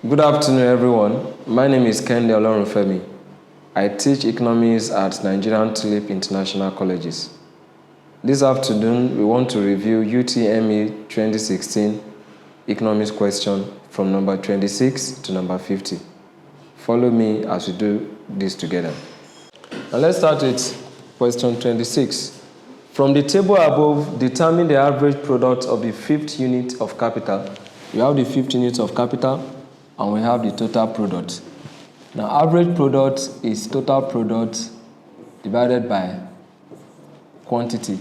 Good afternoon, everyone. My name is Kehinde Olorunfemi. I teach economics at Nigerian Tulip International Colleges. This afternoon, we want to review UTME 2016 economics question from number 26 to number 50. Follow me as we do this together. Now let's start with question 26. From the table above, determine the average product of the fifth unit of capital. We have the fifth unit of capital, and we have the total product. Now, average product is total product divided by quantity.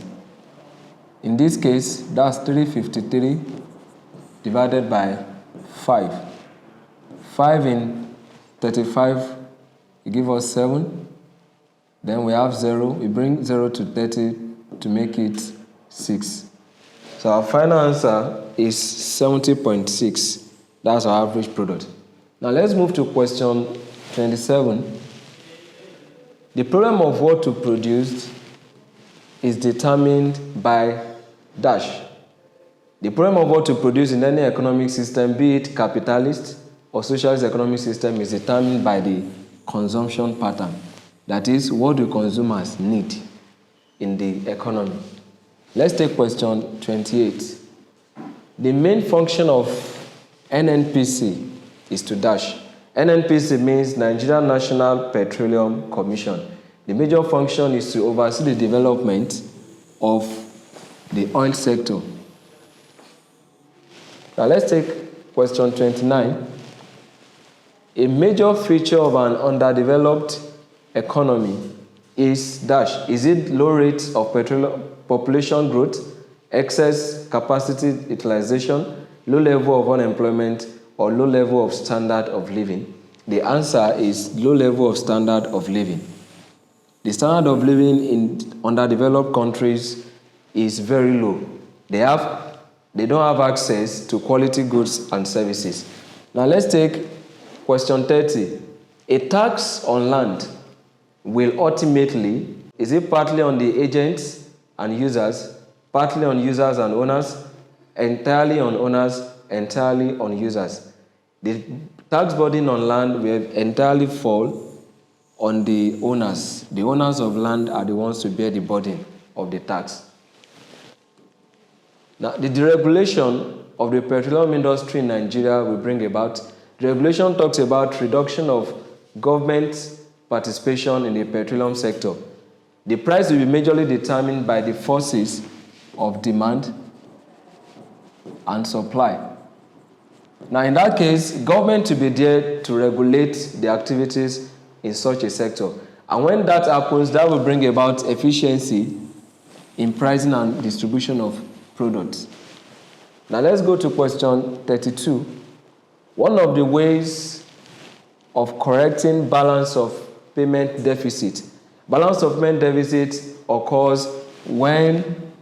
In this case, that's 353 divided by 5. 5 in 35, it gives us 7. Then we have 0. We bring 0 to 30 to make it 6. So our final answer is 70.6. That's our average product. Now let's move to question 27. The problem of what to produce is determined by dash. The problem of what to produce in any economic system, be it capitalist or socialist economic system, is determined by the consumption pattern. That is, what do consumers need in the economy? Let's take question 28. The main function of NNPC is to dash. NNPC means Nigerian National Petroleum Commission. The major function is to oversee the development of the oil sector. Now let's take question 29. A major feature of an underdeveloped economy is dash. Is it low rates of population growth, excess capacity utilization, low level of unemployment, or low level of standard of living? The answer is low level of standard of living. The standard of living in underdeveloped countries is very low. They don't have access to quality goods and services. Now let's take question 30. A tax on land will ultimately, is it partly on the agents and users, partly on users and owners, entirely on owners, entirely on users? The tax burden on land will entirely fall on the owners. The owners of land are the ones to bear the burden of the tax. Now, the deregulation of the petroleum industry in Nigeria will bring about. The regulation talks about reduction of government participation in the petroleum sector. The price will be majorly determined by the forces of demand and supply. Now, in that case, government will be there to regulate the activities in such a sector. And when that happens, that will bring about efficiency in pricing and distribution of products. Now, let's go to question 32. One of the ways of correcting balance of payment deficit. Balance of payment deficit occurs when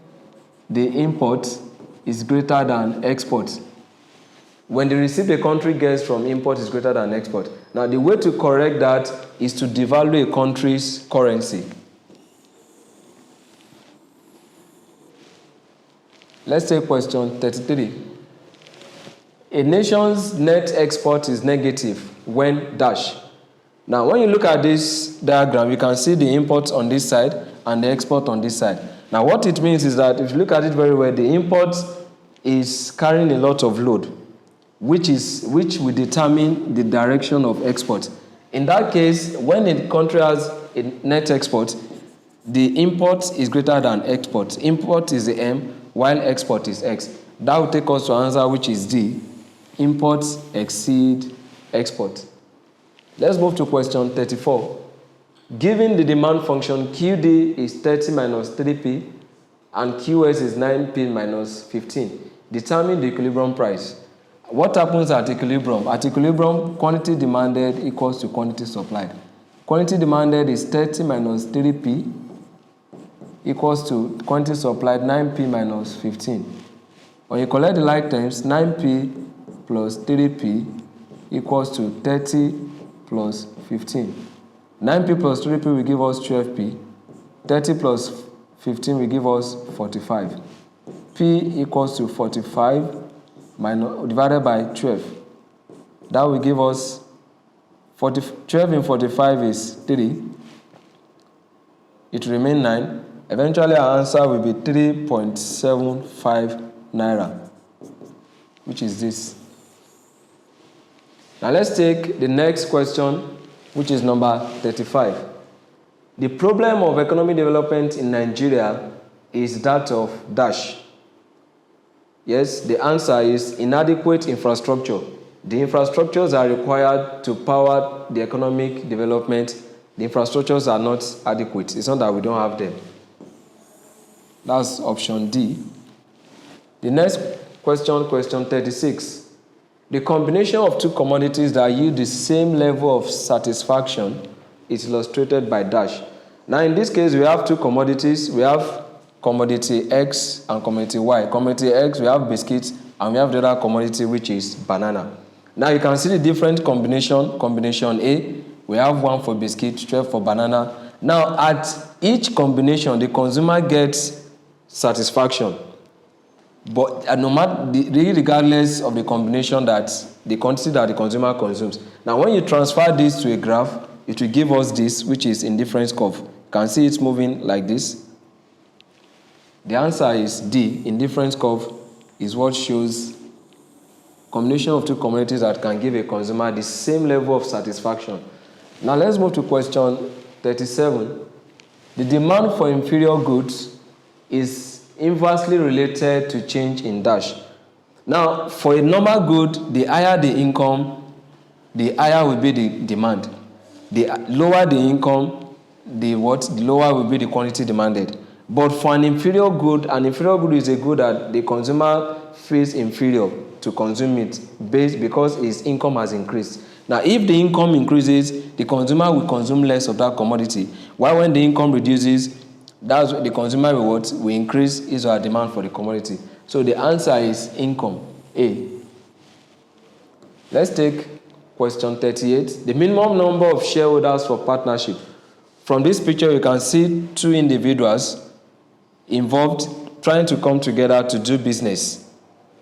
the import is greater than export. When the receipt a country gets from import is greater than export. Now, the way to correct that is to devalue a country's currency. Let's take question 33. A nation's net export is negative when dash. Now, when you look at this diagram, you can see the import on this side and the export on this side. Now, what it means is that if you look at it very well, the import is carrying a lot of load, which will determine the direction of export. In that case, when a country has a net export, the import is greater than export. Import is the M, while export is X. That will take us to answer, which is D. Imports exceed export. Let's move to question 34. Given the demand function, QD is 30 minus 3P and QS is 9P minus 15, determine the equilibrium price. What happens at equilibrium? At equilibrium, quantity demanded equals to quantity supplied. Quantity demanded is 30 minus 3P equals to quantity supplied 9P minus 15. When you collect the like terms, 9P plus 3P equals to 30 plus 15. 9P plus 3P will give us 12P. 30 plus 15 will give us 45. P equals to 45 divided by 12. That will give us 12 in 45 is 3. It remains 9. Eventually, our answer will be 3.75 naira, which is this. Now, let's take the next question, which is number 35. The problem of economic development in Nigeria is that of dash. Yes, the answer is inadequate infrastructure. The infrastructures are required to power the economic development. The infrastructures are not adequate. It's not that we don't have them. That's option D. The next question, question 36. The combination of two commodities that yield the same level of satisfaction is illustrated by dash. Now, in this case, we have two commodities. We have commodity X and commodity Y. Commodity X, we have biscuits, and we have the other commodity, which is banana. Now, you can see the different combination. Combination A, we have 1 for biscuit, 12 for banana. Now, at each combination, the consumer gets satisfaction. But no matter, regardless of the combination that the quantity that the consumer consumes. Now, when you transfer this to a graph, it will give us this, which is indifference curve. You can see it's moving like this. The answer is D. Indifference curve is what shows combination of two commodities that can give a consumer the same level of satisfaction. Now, let's move to question 37. The demand for inferior goods is inversely related to change in dash. Now, for a normal good, the higher the income, the higher will be the demand. The lower the income, the lower will be the quantity demanded. But for an inferior good is a good that the consumer feels inferior to consume it because his income has increased. Now, if the income increases, the consumer will consume less of that commodity. While when the income reduces, that's what the consumer rewards will increase his or her demand for the commodity. So the answer is income, A. Let's take question 38. The minimum number of shareholders for partnership. From this picture, you can see two individuals involved trying to come together to do business,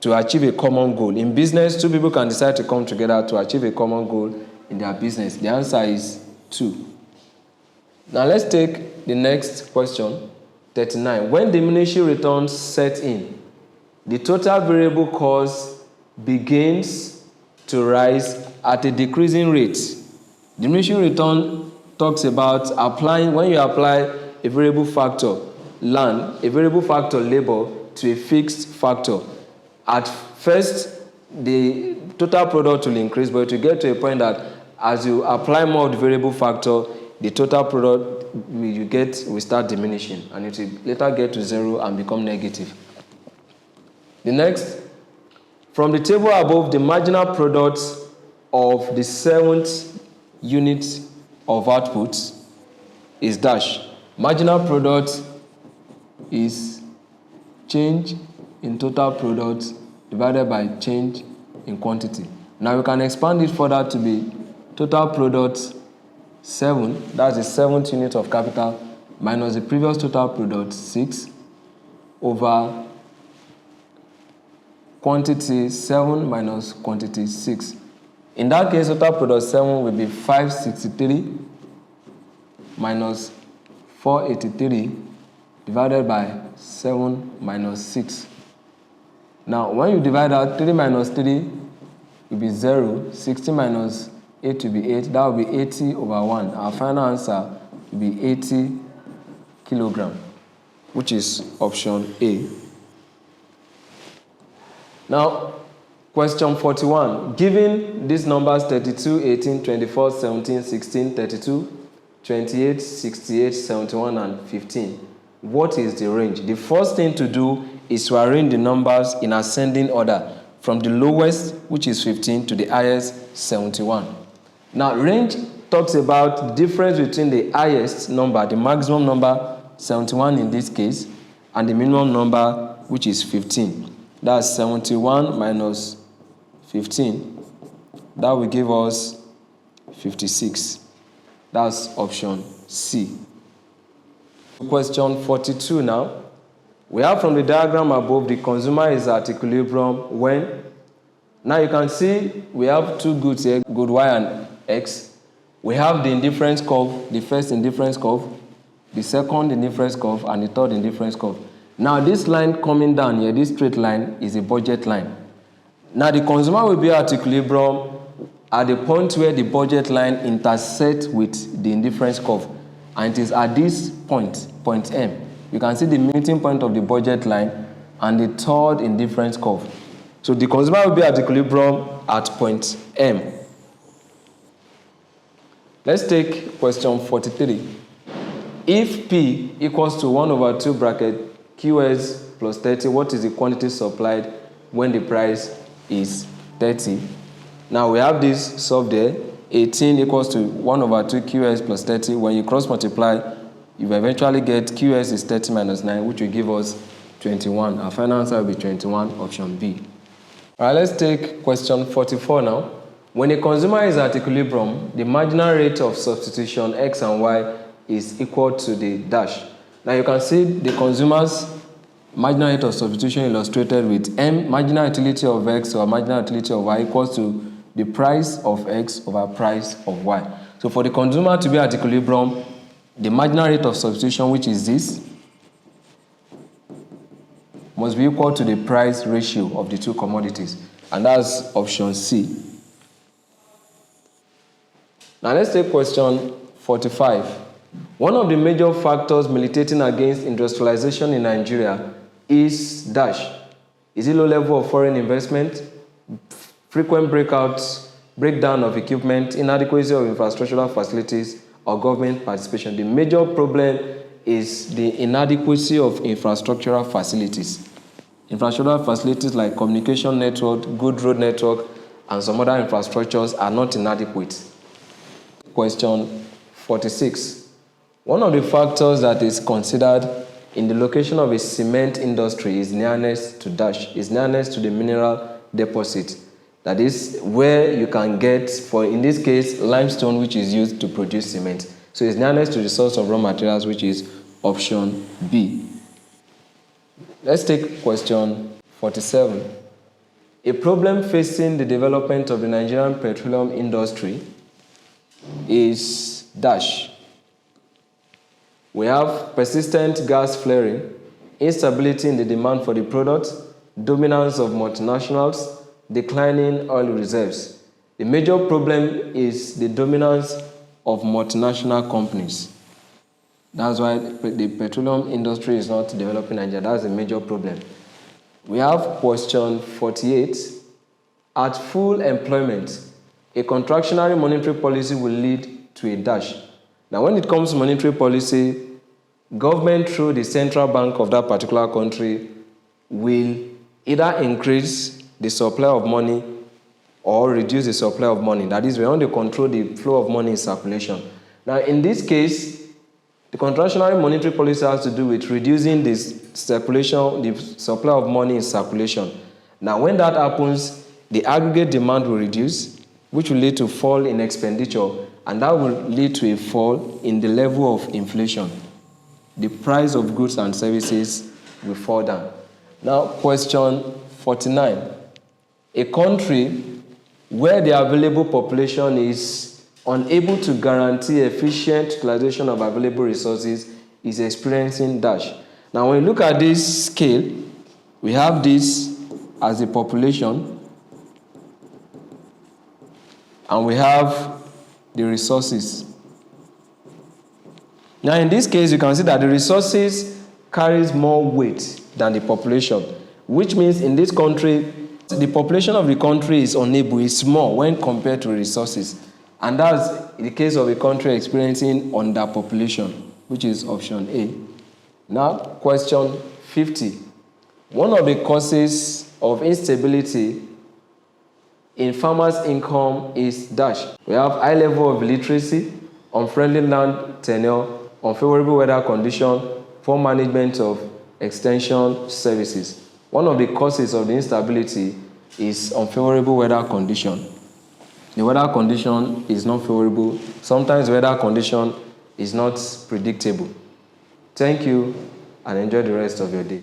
to achieve a common goal. In business, two people can decide to come together to achieve a common goal in their business. The answer is 2. Now, let's take the next question, 39. When diminishing returns set in, the total variable cost begins to rise at a decreasing rate. Diminishing return talks about when you apply a variable factor, land, a variable factor, labor, to a fixed factor. At first, the total product will increase, but you get to a point that as you apply more of the variable factor, the total product you get will start diminishing, and it will later get to 0 and become negative. The next, from the table above, the marginal product of the 7th unit of output is dash. Marginal product is change in total product divided by change in quantity. Now we can expand it further to be total product 7, that's the 7th unit of capital, minus the previous total product 6 over quantity 7 minus quantity 6. In that case, total product 7 will be 563 minus 483 divided by 7 minus 6. Now, when you divide out 3 minus 3 will be 0, 60 minus 8 will be 8, that will be 80 over 1. Our final answer will be 80 kilogram, which is option A. Now, question 41. Given these numbers 32, 18, 24, 17, 16, 32, 28, 68, 71, and 15, what is the range? The first thing to do is to arrange the numbers in ascending order from the lowest, which is 15, to the highest, 71. Now, range talks about the difference between the highest number, the maximum number, 71 in this case, and the minimum number, which is 15. That's 71 minus 15. That will give us 56. That's option C. Question 42 now. We have from the diagram above, the consumer is at equilibrium when Now you can see we have two goods here, good Y and X. We have the indifference curve, the first indifference curve, the second indifference curve, and the third indifference curve. Now this line coming down here, this straight line, is a budget line. Now the consumer will be at equilibrium at the point where the budget line intersects with the indifference curve. And it is at this point, point M. You can see the meeting point of the budget line and the third indifference curve. So the consumer will be at equilibrium at point M. Let's take question 43. If P equals to 1/2 bracket QS plus 30, what is the quantity supplied when the price is 30? Now we have this solved there. 18 equals to 1/2 QS plus 30. When you cross multiply, you will eventually get QS is 30 minus 9, which will give us 21. Our final answer will be 21, option B. All right, let's take question 44 now. When a consumer is at equilibrium, the marginal rate of substitution X and Y is equal to the dash. Now you can see the consumer's marginal rate of substitution illustrated with M, marginal utility of X or marginal utility of Y equals to the price of X over price of Y. So for the consumer to be at equilibrium, the marginal rate of substitution, which is this, must be equal to the price ratio of the two commodities. And that's option C. Now let's take question 45. One of the major factors militating against industrialization in Nigeria is dash. Is it low level of foreign investment, frequent breakdown of equipment, inadequacy of infrastructural facilities, or government participation? The major problem is the inadequacy of infrastructural facilities. Infrastructural facilities like communication network, good road network, and some other infrastructures are not inadequate. Question 46. One of the factors that is considered in the location of a cement industry is nearness to dash, is nearness to the mineral deposit. That is where you can get, for in this case, limestone, which is used to produce cement. So it's nearness to the source of raw materials, which is option B. Let's take question 47. A problem facing the development of the Nigerian petroleum industry is dash. We have persistent gas flaring, instability in the demand for the product, dominance of multinationals, declining oil reserves. The major problem is the dominance of multinational companies. That's why the petroleum industry is not developing in Nigeria. That's a major problem. We have question 48. At full employment, a contractionary monetary policy will lead to a dash. Now, when it comes to monetary policy, government through the central bank of that particular country will either increase the supply of money or reduce the supply of money. That is, we want to control the flow of money in circulation. Now, in this case, the contractionary monetary policy has to do with reducing this circulation, the supply of money in circulation. Now, when that happens, the aggregate demand will reduce, which will lead to fall in expenditure, and that will lead to a fall in the level of inflation. The price of goods and services will fall down. Now, question 49. A country where the available population is unable to guarantee efficient utilization of available resources is experiencing dash. Now, when you look at this scale, we have this as the population, and we have the resources. Now, in this case, you can see that the resources carries more weight than the population, which means in this country, the population of the country is unable, is small when compared to resources. And that's the case of a country experiencing underpopulation, which is option A. Now, question 50. One of the causes of instability in farmers' income is dash. We have high level of illiteracy, unfriendly land tenure, unfavorable weather condition, poor management of extension services. One of the causes of the instability is unfavorable weather condition. The weather condition is not favorable. Sometimes weather condition is not predictable. Thank you and enjoy the rest of your day.